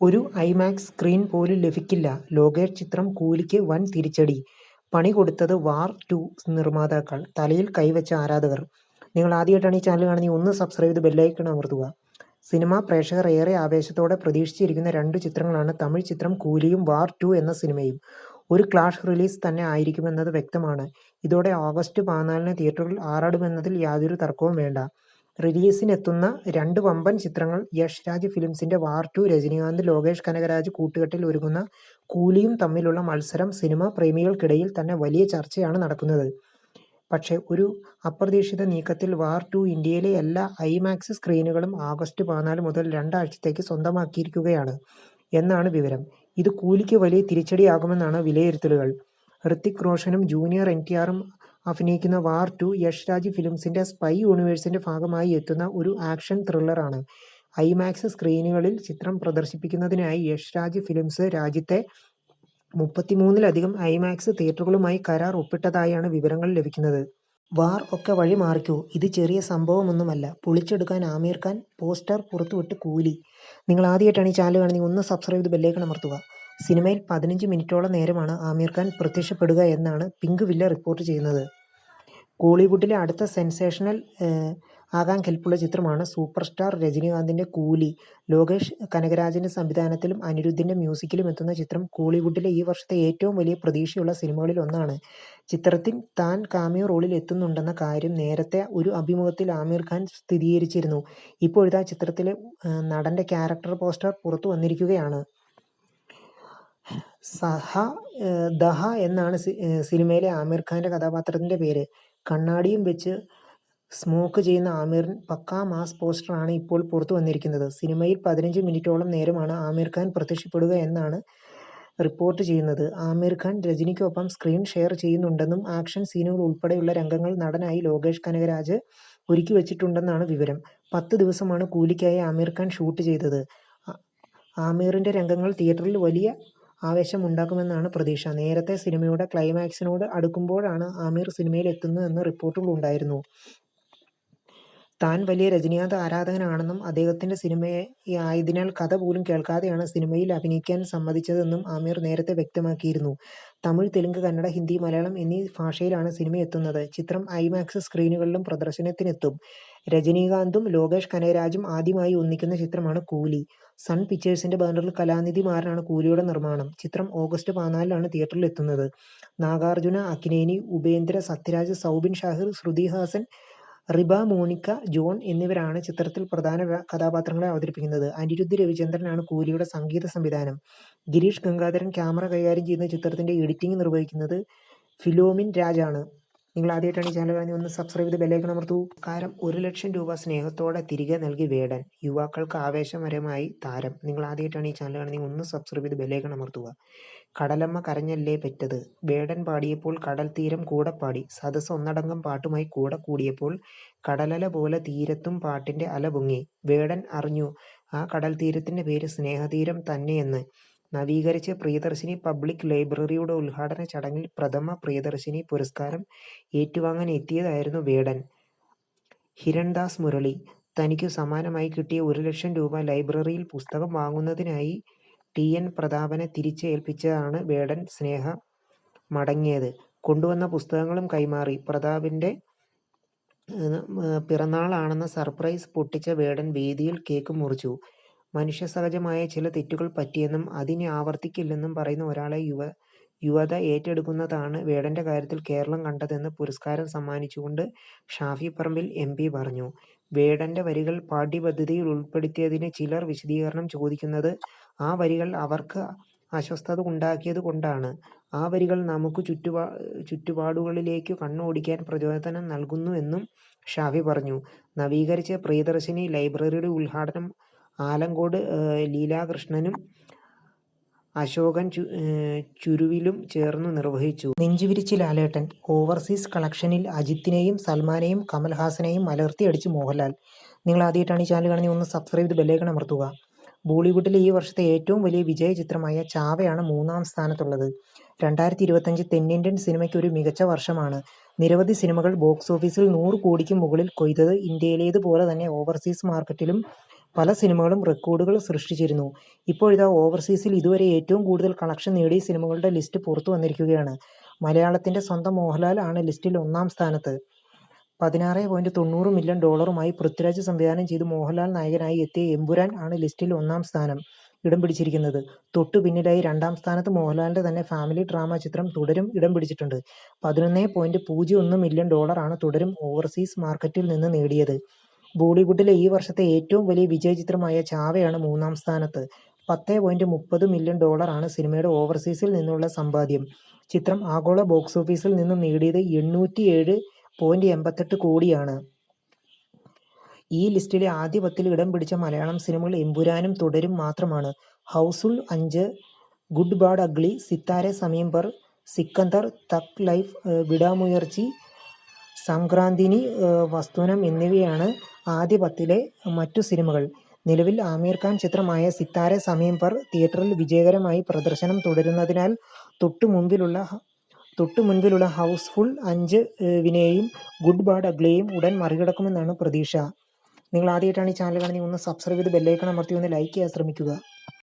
ഒരു IMAX screen പോലും ലഭിക്കില്ല. ലോകേഷ് ചിത്രം കൂലിക്ക് വൻ തിരിച്ചടി. പണി കൊടുത്തത് വാർ 2 നിർമ്മാതാക്കൾ. തലയിൽ കൈവച്ച ആരാധകർ. നിങ്ങൾ ആദ്യമായിട്ടാണ് ഈ ചാനൽ കാണുന്നതെങ്കിൽ ഒന്ന് സബ്സ്ക്രൈബ് ചെയ്ത് ബെല്ലൈക്കൺ അമർത്തുക. സിനിമാ പ്രേക്ഷകർ ഏറെ ആവേശത്തോടെ പ്രതീക്ഷിച്ചിരിക്കുന്ന രണ്ട് ചിത്രങ്ങളാണ് തമിഴ് ചിത്രം കൂലിയും വാർ 2 എന്ന സിനിമയും. ഒരു ക്ലാഷ് റിലീസ് തന്നെ ആയിരിക്കുമെന്നത് വ്യക്തമാണ്. ഇതോടെ ഓഗസ്റ്റ് 14-ന് തിയേറ്ററുകൾ ആറാടുമെന്നതിൽ യാതൊരു തർക്കവും വേണ്ട. റിലീസിനെത്തുന്ന രണ്ട് വമ്പൻ ചിത്രങ്ങൾ യഷ് രാജ് ഫിലിംസിന്റെ വാർ 2, രജനീകാന്ത് ലോകേഷ് കനകരാജ് കൂട്ടുകെട്ടിൽ ഒരുങ്ങുന്ന കൂലിയും തമ്മിലുള്ള മത്സരം സിനിമാ പ്രേമികൾക്കിടയിൽ തന്നെ വലിയ ചർച്ചയാണ് നടക്കുന്നത്. പക്ഷേ ഒരു അപ്രതീക്ഷിത നീക്കത്തിൽ വാർ 2 ഇന്ത്യയിലെ എല്ലാ ഐമാക്സ് സ്ക്രീനുകളും ഓഗസ്റ്റ് 14 മുതൽ രണ്ടാഴ്ചത്തേക്ക് സ്വന്തമാക്കിയിരിക്കുകയാണ് എന്നാണ് വിവരം. ഇത് കൂലിക്ക് വലിയ തിരിച്ചടിയാകുമെന്നാണ് വിലയിരുത്തലുകൾ. ഋത്തിക് റോഷനും ജൂനിയർ എൻടിആറും അഭിനയിക്കുന്ന വാർ 2 യഷ് രാജ് ഫിലിംസിന്റെ സ്പൈ യൂണിവേഴ്സിന്റെ ഭാഗമായി എത്തുന്ന ഒരു ആക്ഷൻ ത്രില്ലറാണ്. ഐമാക്സ് സ്ക്രീനുകളിൽ ചിത്രം പ്രദർശിപ്പിക്കുന്നതിനായി യഷ് രാജ് ഫിലിംസ് രാജ്യത്തെ 33-ലധികം ഐമാക്സ് തിയേറ്ററുകളുമായി കരാർ ഒപ്പിട്ടതായാണ് വിവരങ്ങൾ ലഭിക്കുന്നത്. വാർ ഒക്കെ വഴി മാറിക്കോ, ഇത് ചെറിയ സംഭവമൊന്നുമല്ല, പൊളിച്ചെടുക്കാൻ ആമീർ ഖാൻ. പോസ്റ്റർ പുറത്തുവിട്ട് കൂലി. നിങ്ങൾ ആദ്യമായിട്ടാണ് ഈ ചാനൽ കാണുന്നതെങ്കിൽ ഒന്ന് സബ്സ്ക്രൈബ് ചെയ്ത് ബെല്ലൈക്കൺ അമർത്തുക. സിനിമയിൽ 15 മിനിറ്റോളം നേരമാണ് ആമീർ ഖാൻ പ്രത്യക്ഷപ്പെടുക എന്നാണ് പിങ്ക് വില്ല റിപ്പോർട്ട് ചെയ്യുന്നത്. കോളിവുഡിലെ അടുത്ത സെൻസേഷണൽ ആകാൻ കെൽപ്പുള്ള ചിത്രമാണ് സൂപ്പർ സ്റ്റാർ രജനീകാന്തിന്റെ കൂലി. ലോകേഷ് കനകരാജിന്റെ സംവിധാനത്തിലും അനിരുദ്ധിന്റെ മ്യൂസിക്കിലും എത്തുന്ന ചിത്രം കോളിവുഡിലെ ഈ വർഷത്തെ ഏറ്റവും വലിയ പ്രതീക്ഷയുള്ള സിനിമകളിൽ ഒന്നാണ്. ചിത്രത്തിൽ താൻ കാമിയോ റോളിൽ എത്തുന്നുണ്ടെന്ന കാര്യം നേരത്തെ ഒരു അഭിമുഖത്തിൽ ആമീർ ഖാൻ സ്ഥിരീകരിച്ചിരുന്നു. ഇപ്പോഴിതാ ചിത്രത്തിലെ നടന്റെ ക്യാരക്ടർ പോസ്റ്റർ പുറത്തു വന്നിരിക്കുകയാണ്. ദഹ എന്നാണ് സിനിമയിലെ ആമീർ ഖാന്റെ കഥാപാത്രത്തിന്റെ പേര്. കണ്ണാടിയും വെച്ച് സ്മോക്ക് ചെയ്യുന്ന ആമീറിൻ പക്കാ മാസ് പോസ്റ്ററാണ് ഇപ്പോൾ പുറത്തു വന്നിരിക്കുന്നത്. സിനിമയിൽ 15 മിനിറ്റോളം നേരമാണ് ആമീർ ഖാൻ പ്രത്യക്ഷപ്പെടുക എന്നാണ് റിപ്പോർട്ട് ചെയ്യുന്നത്. ആമീർ ഖാൻ രജനിക്കൊപ്പം സ്ക്രീൻ ഷെയർ ചെയ്യുന്നുണ്ടെന്നും ആക്ഷൻ സീനുകൾ ഉൾപ്പെടെയുള്ള രംഗങ്ങൾ നടനായി ലോകേഷ് കനകരാജ് ഒരുക്കിവച്ചിട്ടുണ്ടെന്നാണ് വിവരം. 10 ദിവസമാണ് കൂലിക്കായി ആമീർ ഖാൻ ഷൂട്ട് ചെയ്തത്. ആമീറിന്റെ രംഗങ്ങൾ തിയേറ്ററിൽ വലിയ ആവേശമുണ്ടാക്കുമെന്നാണ് പ്രതീക്ഷ. നേരത്തെ സിനിമയുടെ ക്ലൈമാക്സിനോട് അടുക്കുമ്പോഴാണ് ആമീർ സിനിമയിൽ എത്തുന്നതെന്ന് റിപ്പോർട്ടുകൾ ഉണ്ടായിരുന്നു. താൻ വലിയ രജനീകാന്ത് ആരാധകനാണെന്നും അദ്ദേഹത്തിന്റെ സിനിമയായതിനാൽ കഥ പോലും കേൾക്കാതെയാണ് സിനിമയിൽ അഭിനയിക്കാൻ സമ്മതിച്ചതെന്നും ആമീർ നേരത്തെ വ്യക്തമാക്കിയിരുന്നു. തമിഴ്, തെലുങ്ക്, കന്നഡ, ഹിന്ദി, മലയാളം എന്നീ ഭാഷയിലാണ് സിനിമ എത്തുന്നത്. ചിത്രം ഐമാക്സ് സ്ക്രീനുകളിലും പ്രദർശനത്തിനെത്തും. രജനീകാന്തും ലോകേഷ് കനകരാജും ആദ്യമായി ഒന്നിക്കുന്ന ചിത്രമാണ് കൂലി. സൺ പിക്ചേഴ്സിന്റെ ബാനറിൽ കലാനിധി മാറനാണ് കൂലിയുടെ നിർമ്മാണം. ചിത്രം ഓഗസ്റ്റ് 14-ലാണ് തിയേറ്ററിൽ എത്തുന്നത്. നാഗാർജുന, അക്നേനി, ഉപേന്ദ്ര, സത്യരാജ്, സൗബിൻ ഷാഹിർ, ശ്രുതി ഹാസൻ, റിബ, മോണിക്ക ജോൺ എന്നിവരാണ് ചിത്രത്തിൽ പ്രധാന കഥാപാത്രങ്ങളെ അവതരിപ്പിക്കുന്നത്. അനിരുദ്ധ് രവിചന്ദ്രനാണ് കൂലിയുടെ സംഗീത സംവിധാനം. ഗിരീഷ് ഗംഗാധരൻ ക്യാമറ കൈകാര്യം ചെയ്യുന്ന ചിത്രത്തിന്റെ എഡിറ്റിംഗ് നിർവഹിക്കുന്നത് ഫിലോമിൻ രാജാണ്. നിങ്ങൾ ആദ്യമായിട്ടാണ് ഈ ചാനൽ കാണുന്നത് ഒന്ന് സബ്സ്ക്രൈബ് ചെയ്ത് ബെല്ലൈക്കൺ അമർത്തൂ. കാരം 1 ലക്ഷം രൂപ സ്നേഹത്തോടെ തിരികെ നൽകി വേടൻ. യുവാക്കൾക്ക് ആവേശമരമായി താരം. നിങ്ങൾ ആദ്യമായിട്ടാണ് ഈ ചാനൽ കാണുന്നത് ഒന്ന് സബ്സ്ക്രൈബ് ചെയ്ത് ബെല്ലൈക്കൺ അമർത്തുക. കടലമ്മ കരഞ്ഞല്ലേ പെറ്റത്. വേടൻ പാടിയപ്പോൾ കടൽ തീരം കൂടെ പാടി. സദസ്സ് ഒന്നടങ്കം പാട്ടുമായി കൂടെ കൂടിയപ്പോൾ കടലല പോലെ തീരത്തും പാട്ടിന്റെ അല പൊങ്ങി. വേടൻ അറിഞ്ഞു ആ കടൽ തീരത്തിന്റെ പേര് സ്നേഹതീരം തന്നെയെന്ന്. നവീകരിച്ച പ്രിയദർശിനി പബ്ലിക് ലൈബ്രറിയുടെ ഉദ്ഘാടന ചടങ്ങിൽ പ്രഥമ പ്രിയദർശിനി പുരസ്കാരം ഏറ്റുവാങ്ങാൻ എത്തിയതായിരുന്നു വേടൻ. ഹിരൺദാസ് മുരളി. തനിക്കു സമ്മാനമായി കിട്ടിയ 1 ലക്ഷം രൂപ ലൈബ്രറിയിൽ പുസ്തകം വാങ്ങുന്നതിനായി TN പ്രതാപനെ തിരിച്ച് ഏൽപ്പിച്ചതാണ് വേടൻ സ്നേഹ മടങ്ങിയത്. കൊണ്ടുവന്ന പുസ്തകങ്ങളും കൈമാറി. പ്രതാപിന്റെ പിറന്നാളാണെന്ന സർപ്രൈസ് പൊട്ടിച്ച വേടൻ വേദിയിൽ കേക്ക് മുറിച്ചു. മനുഷ്യസഹജമായ ചില തെറ്റുകൾ പറ്റിയെന്നും അതിനെ ആവർത്തിക്കില്ലെന്നും പറയുന്ന ഒരാളെ യുവത ഏറ്റെടുക്കുന്നതാണ് വേടന്റെ കാര്യത്തിൽ കേരളം കണ്ടതെന്ന് പുരസ്കാരം സമ്മാനിച്ചുകൊണ്ട് ഷാഫി പറമ്പിൽ MP പറഞ്ഞു. വേടന്റെ വരികൾ പാഠ്യപദ്ധതിയിൽ ഉൾപ്പെടുത്തിയതിന് ചിലർ വിശദീകരണം ചോദിക്കുന്നത് ആ വരികൾ അവർക്ക് അസ്വസ്ഥത ഉണ്ടാക്കിയത് കൊണ്ടാണ്. ആ വരികൾ നമുക്ക് ചുറ്റുപാടുകളിലേക്ക് കണ്ണോടിക്കാൻ പ്രചോദനം നൽകുന്നു എന്നും ഷാഫി പറഞ്ഞു. നവീകരിച്ച പ്രിയദർശിനി ലൈബ്രറിയുടെ ഉദ്ഘാടനം ആലങ്കോട് ലീലാകൃഷ്ണനും അശോകൻ ചുരുവിലും ചേർന്നു നിർവഹിച്ചു. നെഞ്ചുവിരിച്ച് ലാലേട്ടൻ. ഓവർസീസ് കളക്ഷനിൽ അജിത്തിനെയും സൽമാനെയും കമൽഹാസനെയും അലർത്തിയടിച്ച് മോഹൻലാൽ. നിങ്ങൾ ആദ്യമായിട്ടാണ് ഈ ചാനൽ കാണുന്നത് ഒന്ന് സബ്സ്ക്രൈബ് ചെയ്ത് ബെല്ലൈക്കൺ അമർത്തുക. ബോളിവുഡിലെ ഈ വർഷത്തെ ഏറ്റവും വലിയ വിജയ ചിത്രമായ ചാവയാണ് 3-ാം സ്ഥാനത്തുള്ളത്. 2025 തെന്നിന്ത്യൻ സിനിമയ്ക്ക് ഒരു മികച്ച വർഷമാണ്. നിരവധി സിനിമകൾ ബോക്സ് ഓഫീസിൽ 100 കോടിക്ക് മുകളിൽ കൊയ്തത് ഇന്ത്യയിലേതുപോലെ തന്നെ ഓവർസീസ് മാർക്കറ്റിലും പല സിനിമകളും റെക്കോർഡുകൾ സൃഷ്ടിച്ചിരുന്നു. ഇപ്പോഴിതാ ഓവർസീസിൽ ഇതുവരെ ഏറ്റവും കൂടുതൽ കളക്ഷൻ നേടിയ സിനിമകളുടെ ലിസ്റ്റ് പുറത്തു വന്നിരിക്കുകയാണ്. മലയാളത്തിൻ്റെ സ്വന്തം മോഹൻലാൽ ആണ് ലിസ്റ്റിൽ 1-ാം സ്ഥാനത്ത്. $16.90 മില്യൺ പൃഥ്വിരാജ് സംവിധാനം ചെയ്ത് മോഹൻലാൽ നായകനായി എത്തിയ എമ്പുരാൻ ആണ് ലിസ്റ്റിൽ 1-ാം സ്ഥാനം ഇടം പിടിച്ചിരിക്കുന്നത്. തൊട്ടു പിന്നിലായി 2-ാം സ്ഥാനത്ത് മോഹൻലാലിൻ്റെ തന്നെ ഫാമിലി ഡ്രാമ ചിത്രം തുടരും ഇടം പിടിച്ചിട്ടുണ്ട്. $11.01 മില്യൺ ആണ് തുടരും ഓവർസീസ് മാർക്കറ്റിൽ നിന്ന് നേടിയത്. ബോളിവുഡിലെ ഈ വർഷത്തെ ഏറ്റവും വലിയ വിജയചിത്രമായ ചാവയാണ് 3-ാം സ്ഥാനത്ത്. $10.30 മില്യൺ ആണ് സിനിമയുടെ ഓവർസീസിൽ നിന്നുള്ള സമ്പാദ്യം. ചിത്രം ആഗോള ബോക്സ് ഓഫീസിൽ നിന്നും നേടിയത് $807.88 കോടിയാണ്. ഈ ലിസ്റ്റിലെ ആദ്യ 10-ൽ ഇടം പിടിച്ച മലയാളം സിനിമകൾ എമ്പുരാനും തുടരും മാത്രമാണ്. ഹൗസ്ഫുൾ 5, ഗുഡ് ബാഡ് അഗ്ലി, സിത്താരെ സമയം പർ, സിക്കന്ദർ, തഗ് ലൈഫ്, വിടാമുയർച്ചി, സംക്രാന്തിനി, വസ്തുനം എന്നിവയാണ് ആദ്യ 10-ലെ മറ്റു സിനിമകൾ. നിലവിൽ ആമീർ ഖാൻ ചിത്രമായ സിത്താരെ സമയം പർ തിയേറ്ററിൽ വിജയകരമായി പ്രദർശനം തുടരുന്നതിനാൽ തൊട്ടുമുൻപിലുള്ള ഹൗസ്ഫുൾ 5-വിനെയും ഗുഡ് ബാഡ് അഗ്ലിയെയും ഉടൻ മറികടക്കുമെന്നാണ് പ്രതീക്ഷ. നിങ്ങൾ ആദ്യമായിട്ടാണ് ഈ ചാനൽ കാണുന്നത്, ഒന്ന് സബ്സ്ക്രൈബ് ചെയ്ത് ബെല്ലൈക്കൺ അമർത്തി ഒന്ന് ലൈക്ക് ചെയ്യാൻ ശ്രമിക്കുക.